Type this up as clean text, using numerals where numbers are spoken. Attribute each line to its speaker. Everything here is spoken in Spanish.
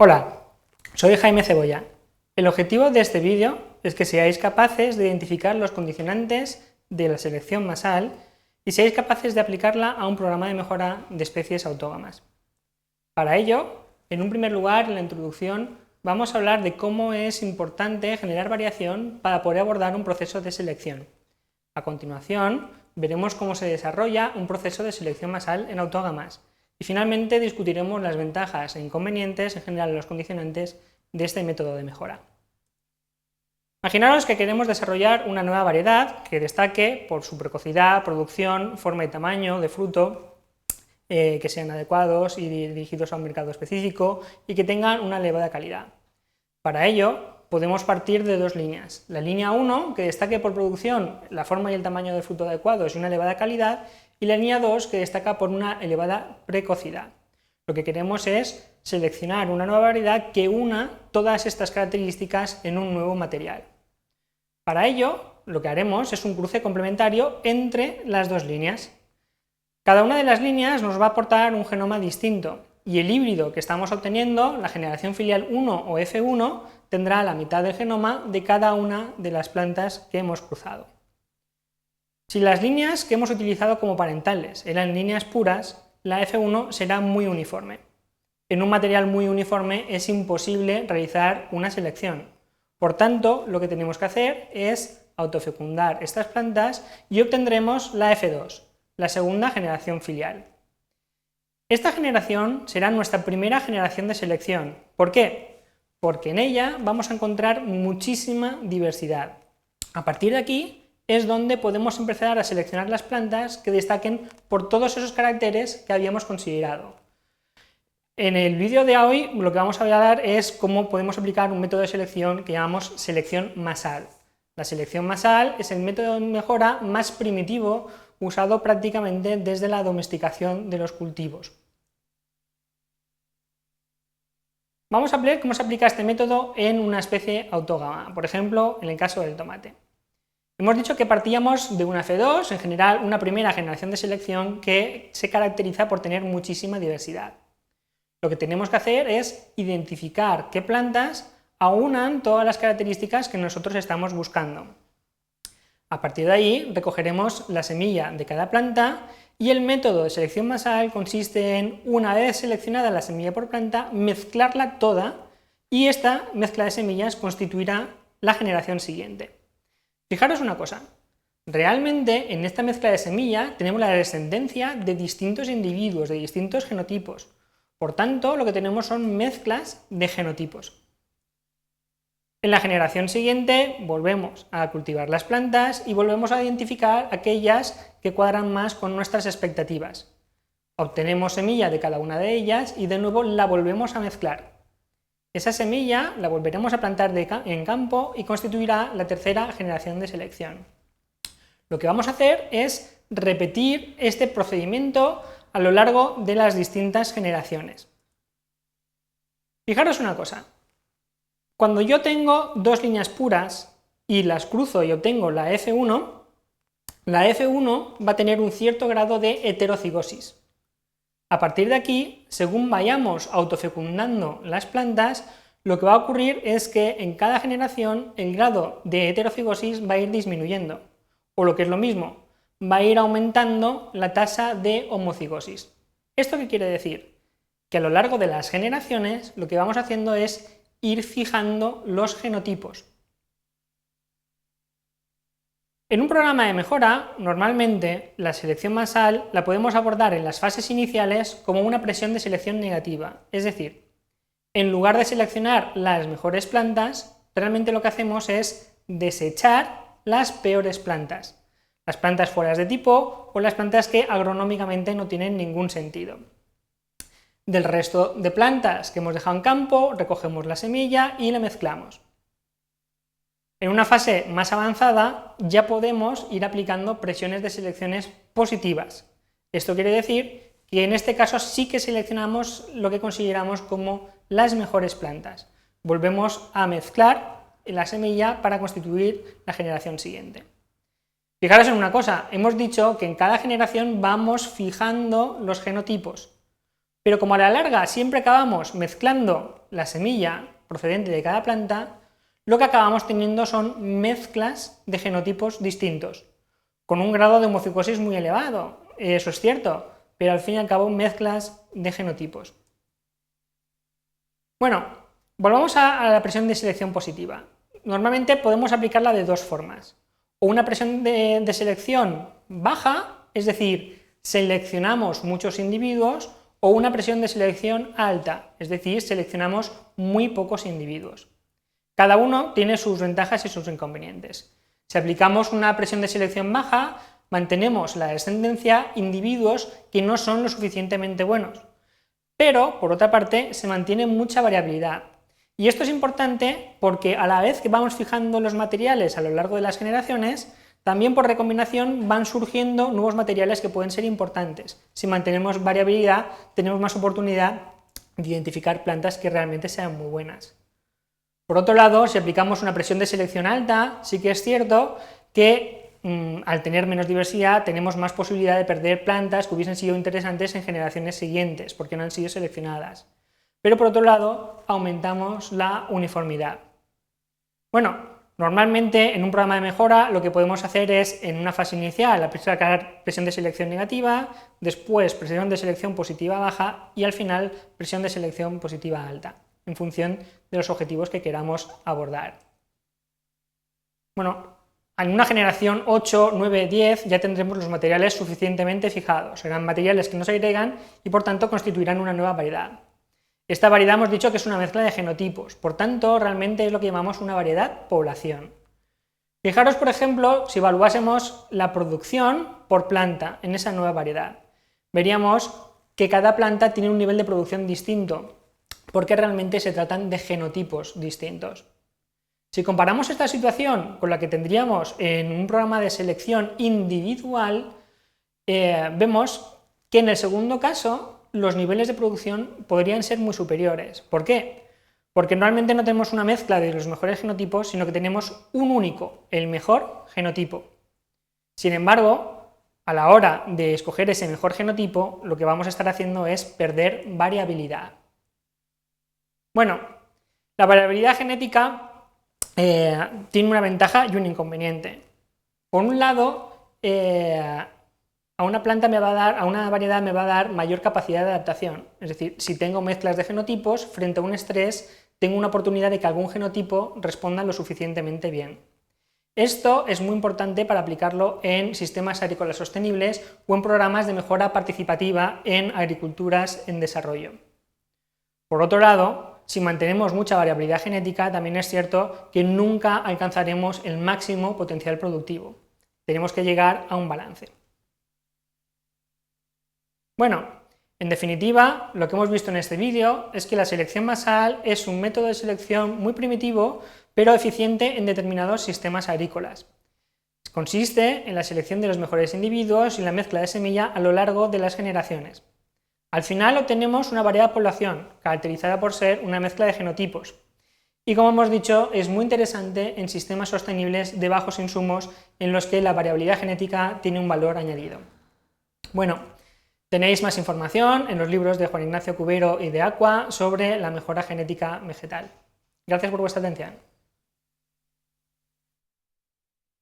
Speaker 1: Hola, soy Jaime Cebolla. El objetivo de este vídeo es que seáis capaces de identificar los condicionantes de la selección masal y seáis capaces de aplicarla a un programa de mejora de especies autógamas. Para ello, en un primer lugar, en la introducción, vamos a hablar de cómo es importante generar variación para poder abordar un proceso de selección. A continuación, veremos cómo se desarrolla un proceso de selección masal en autógamas. Y finalmente discutiremos las ventajas e inconvenientes, en general los condicionantes, de este método de mejora. Imaginaros que queremos desarrollar una nueva variedad que destaque por su precocidad, producción, forma y tamaño de fruto, que sean adecuados y dirigidos a un mercado específico y que tengan una elevada calidad. Para ello, podemos partir de dos líneas. La línea 1, que destaque por producción, la forma y el tamaño del fruto adecuados y una elevada calidad, y la línea 2, que destaca por una elevada precocidad. Lo que queremos es seleccionar una nueva variedad que una todas estas características en un nuevo material. Para ello, lo que haremos es un cruce complementario entre las dos líneas. Cada una de las líneas nos va a aportar un genoma distinto, y el híbrido que estamos obteniendo, la generación filial 1 o F1, tendrá la mitad del genoma de cada una de las plantas que hemos cruzado. Si las líneas que hemos utilizado como parentales eran líneas puras, la F1 será muy uniforme. En un material muy uniforme es imposible realizar una selección. Por tanto, lo que tenemos que hacer es autofecundar estas plantas y obtendremos la F2, la segunda generación filial. Esta generación será nuestra primera generación de selección. ¿Por qué? Porque en ella vamos a encontrar muchísima diversidad. A partir de aquí es donde podemos empezar a seleccionar las plantas que destaquen por todos esos caracteres que habíamos considerado. En el vídeo de hoy lo que vamos a hablar es cómo podemos aplicar un método de selección que llamamos selección masal. La selección masal es el método de mejora más primitivo usado prácticamente desde la domesticación de los cultivos. Vamos a ver cómo se aplica este método en una especie autógama, por ejemplo, en el caso del tomate. Hemos dicho que partíamos de una F2, en general una primera generación de selección que se caracteriza por tener muchísima diversidad. Lo que tenemos que hacer es identificar qué plantas aunan todas las características que nosotros estamos buscando. A partir de ahí recogeremos la semilla de cada planta y el método de selección masal consiste en, una vez seleccionada la semilla por planta, mezclarla toda y esta mezcla de semillas constituirá la generación siguiente. Fijaros una cosa, realmente en esta mezcla de semilla tenemos la descendencia de distintos individuos, de distintos genotipos. Por tanto, lo que tenemos son mezclas de genotipos. En la generación siguiente volvemos a cultivar las plantas y volvemos a identificar aquellas que cuadran más con nuestras expectativas. Obtenemos semilla de cada una de ellas y de nuevo la volvemos a mezclar. Esa semilla la volveremos a plantar en campo y constituirá la tercera generación de selección. Lo que vamos a hacer es repetir este procedimiento a lo largo de las distintas generaciones. Fijaros una cosa, cuando yo tengo dos líneas puras y las cruzo y obtengo la F1 va a tener un cierto grado de heterocigosis. A partir de aquí, según vayamos autofecundando las plantas, lo que va a ocurrir es que en cada generación el grado de heterocigosis va a ir disminuyendo, o lo que es lo mismo, va a ir aumentando la tasa de homocigosis. ¿Esto qué quiere decir? Que a lo largo de las generaciones lo que vamos haciendo es ir fijando los genotipos. En un programa de mejora, normalmente la selección masal la podemos abordar en las fases iniciales como una presión de selección negativa, es decir, en lugar de seleccionar las mejores plantas, realmente lo que hacemos es desechar las peores plantas, las plantas fuera de tipo o las plantas que agronómicamente no tienen ningún sentido. Del resto de plantas que hemos dejado en campo, recogemos la semilla y la mezclamos. En una fase más avanzada ya podemos ir aplicando presiones de selecciones positivas. Esto quiere decir que en este caso sí que seleccionamos lo que consideramos como las mejores plantas. Volvemos a mezclar la semilla para constituir la generación siguiente. Fijaros en una cosa, hemos dicho que en cada generación vamos fijando los genotipos, pero como a la larga siempre acabamos mezclando la semilla procedente de cada planta, lo que acabamos teniendo son mezclas de genotipos distintos, con un grado de homocigosis muy elevado, eso es cierto, pero al fin y al cabo mezclas de genotipos. Bueno, volvamos a la presión de selección positiva. Normalmente podemos aplicarla de dos formas, o una presión de selección baja, es decir, seleccionamos muchos individuos, o una presión de selección alta, es decir, seleccionamos muy pocos individuos. Cada uno tiene sus ventajas y sus inconvenientes. Si aplicamos una presión de selección baja, mantenemos la descendencia individuos que no son lo suficientemente buenos. Pero, por otra parte, se mantiene mucha variabilidad. Y esto es importante porque a la vez que vamos fijando los materiales a lo largo de las generaciones, también por recombinación van surgiendo nuevos materiales que pueden ser importantes. Si mantenemos variabilidad, tenemos más oportunidad de identificar plantas que realmente sean muy buenas. Por otro lado, si aplicamos una presión de selección alta, sí que es cierto que al tener menos diversidad tenemos más posibilidad de perder plantas que hubiesen sido interesantes en generaciones siguientes, porque no han sido seleccionadas. Pero por otro lado, aumentamos la uniformidad. Bueno, normalmente en un programa de mejora lo que podemos hacer es, en una fase inicial, aplicar presión de selección negativa, después presión de selección positiva baja y al final presión de selección positiva alta, en función de los objetivos que queramos abordar. Bueno, en una generación 8, 9, 10 ya tendremos los materiales suficientemente fijados, serán materiales que no se agregan y por tanto constituirán una nueva variedad. Esta variedad hemos dicho que es una mezcla de genotipos, por tanto realmente es lo que llamamos una variedad población. Fijaros, por ejemplo, si evaluásemos la producción por planta en esa nueva variedad, veríamos que cada planta tiene un nivel de producción distinto, porque realmente se tratan de genotipos distintos. Si comparamos esta situación con la que tendríamos en un programa de selección individual, vemos que en el segundo caso los niveles de producción podrían ser muy superiores. ¿Por qué? Porque normalmente no tenemos una mezcla de los mejores genotipos, sino que tenemos un único, el mejor genotipo. Sin embargo, a la hora de escoger ese mejor genotipo, lo que vamos a estar haciendo es perder variabilidad. Bueno, la variabilidad genética tiene una ventaja y un inconveniente. Por un lado, a una variedad me va a dar mayor capacidad de adaptación, es decir, si tengo mezclas de genotipos, frente a un estrés, tengo una oportunidad de que algún genotipo responda lo suficientemente bien. Esto es muy importante para aplicarlo en sistemas agrícolas sostenibles o en programas de mejora participativa en agriculturas en desarrollo. Por otro lado, si mantenemos mucha variabilidad genética, también es cierto que nunca alcanzaremos el máximo potencial productivo. Tenemos que llegar a un balance. Bueno, en definitiva, lo que hemos visto en este vídeo es que la selección basal es un método de selección muy primitivo, pero eficiente en determinados sistemas agrícolas. Consiste en la selección de los mejores individuos y la mezcla de semilla a lo largo de las generaciones. Al final obtenemos una variada población, caracterizada por ser una mezcla de genotipos. Y como hemos dicho, es muy interesante en sistemas sostenibles de bajos insumos en los que la variabilidad genética tiene un valor añadido. Bueno, tenéis más información en los libros de Juan Ignacio Cubero y de Aqua sobre la mejora genética vegetal. Gracias por vuestra atención.